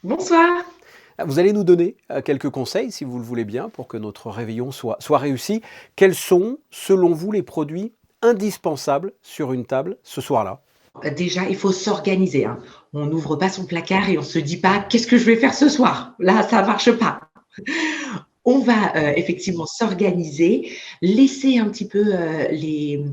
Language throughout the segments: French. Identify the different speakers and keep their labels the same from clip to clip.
Speaker 1: Bonsoir.
Speaker 2: Vous allez nous donner quelques conseils, si vous le voulez bien, pour que notre réveillon soit réussi. Quels sont, selon vous, les produits indispensables sur une table ce soir-là?
Speaker 1: Déjà, il faut s'organiser, hein. On n'ouvre pas son placard et on se dit pas: «Qu'est-ce que je vais faire ce soir?» Là, ça marche pas. On va, effectivement s'organiser, laisser un petit peu, les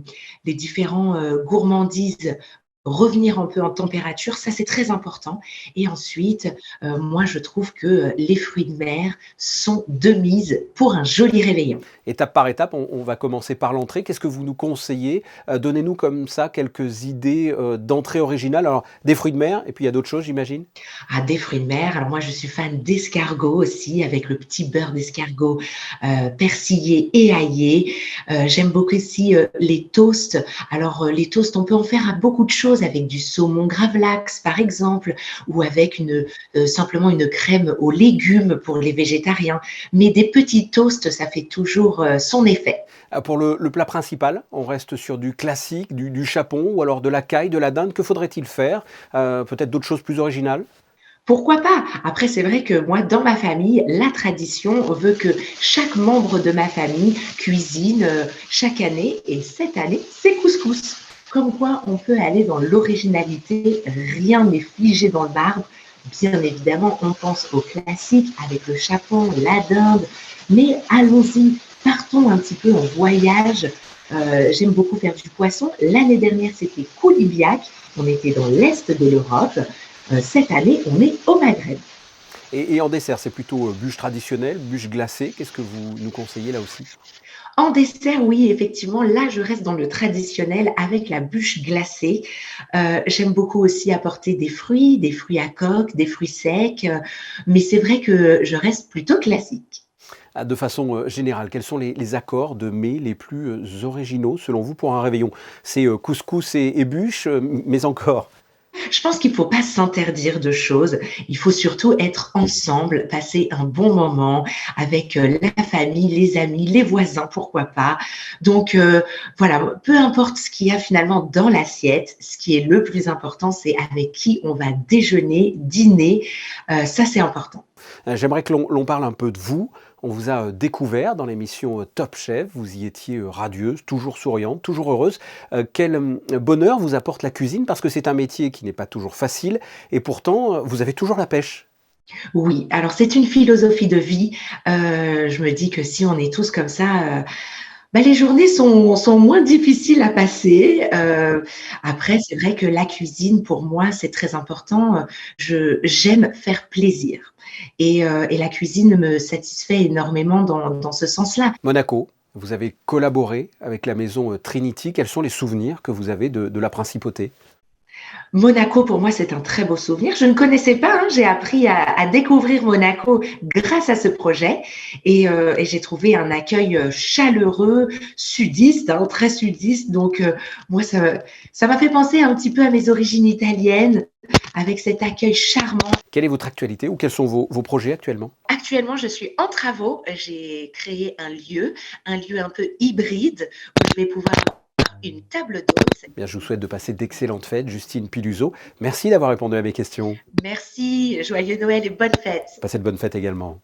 Speaker 1: différents, gourmandises revenir un peu en température, ça c'est très important et ensuite, moi je trouve que, les fruits de mer sont de mise pour un joli réveillon.
Speaker 2: Étape par étape, on va commencer par l'entrée. Qu'est-ce que vous nous conseillez? Donnez-nous comme ça quelques idées d'entrée originale. Alors, des fruits de mer, et puis il y a d'autres choses, j'imagine?
Speaker 1: Ah, des fruits de mer. Alors moi, je suis fan d'escargot aussi, avec le petit beurre d'escargot persillé et aillé. J'aime beaucoup aussi les toasts. Alors les toasts, on peut en faire à beaucoup de choses avec du saumon gravlax, par exemple, ou avec simplement une crème aux légumes pour les végétariens. Mais des petits toasts, ça fait toujours son effet.
Speaker 2: Pour le plat principal, on reste sur du classique, du chapon, ou alors de la caille, de la dinde. Que faudrait-il faire? Peut-être d'autres choses plus originales?
Speaker 1: Pourquoi pas? Après, c'est vrai que moi, dans ma famille, la tradition veut que chaque membre de ma famille cuisine chaque année. Et cette année, c'est couscous. Comme quoi, on peut aller dans l'originalité. Rien n'est figé dans le marbre. Bien évidemment, on pense au classique avec le chapon, la dinde. Mais allons-y, partons un petit peu en voyage. J'aime beaucoup faire du poisson. L'année dernière, c'était Coulibiac. On était dans l'Est de l'Europe. Cette année, on est au Maghreb.
Speaker 2: Et en dessert, c'est plutôt bûche traditionnelle, bûche glacée. Qu'est-ce que vous nous conseillez là aussi?
Speaker 1: En dessert, oui, effectivement, là, je reste dans le traditionnel avec la bûche glacée. J'aime beaucoup aussi apporter des fruits à coque, des fruits secs, mais c'est vrai que je reste plutôt classique.
Speaker 2: De façon générale, quels sont les accords de mets les plus originaux selon vous pour un réveillon? C'est couscous et bûche, mais encore?
Speaker 1: Je pense qu'il ne faut pas s'interdire de choses. Il faut surtout être ensemble, passer un bon moment avec la famille, les amis, les voisins, pourquoi pas. Donc voilà, peu importe ce qu'il y a finalement dans l'assiette, ce qui est le plus important, c'est avec qui on va déjeuner, dîner. Ça, c'est important.
Speaker 2: J'aimerais que l'on parle un peu de vous. On vous a découvert dans l'émission Top Chef. Vous y étiez radieuse, toujours souriante, toujours heureuse. Quel bonheur vous apporte la cuisine parce que c'est un métier qui n'est pas toujours facile et pourtant vous avez toujours la pêche.
Speaker 1: Oui, alors c'est une philosophie de vie. Je me dis que si on est tous comme ça, bah, les journées sont moins difficiles à passer. Après, c'est vrai que la cuisine, pour moi, c'est très important. J'aime faire plaisir et la cuisine me satisfait énormément dans ce sens-là.
Speaker 2: Monaco, vous avez collaboré avec la maison Trinity. Quels sont les souvenirs que vous avez de la principauté?
Speaker 1: Monaco, pour moi, c'est un très beau souvenir. Je ne connaissais pas, hein, j'ai appris à découvrir Monaco grâce à ce projet et j'ai trouvé un accueil chaleureux, sudiste, hein, très sudiste. Donc, moi, ça m'a fait penser un petit peu à mes origines italiennes avec cet accueil charmant.
Speaker 2: Quelle est votre actualité ou quels sont vos projets actuellement?
Speaker 1: Actuellement, je suis en travaux. J'ai créé un lieu un peu hybride où je vais pouvoir avoir une table d'hôte.
Speaker 2: Bien, je vous souhaite de passer d'excellentes fêtes, Justine Piluso. Merci d'avoir répondu à mes questions.
Speaker 1: Merci, joyeux Noël et bonne fête.
Speaker 2: Passez de bonnes fêtes également.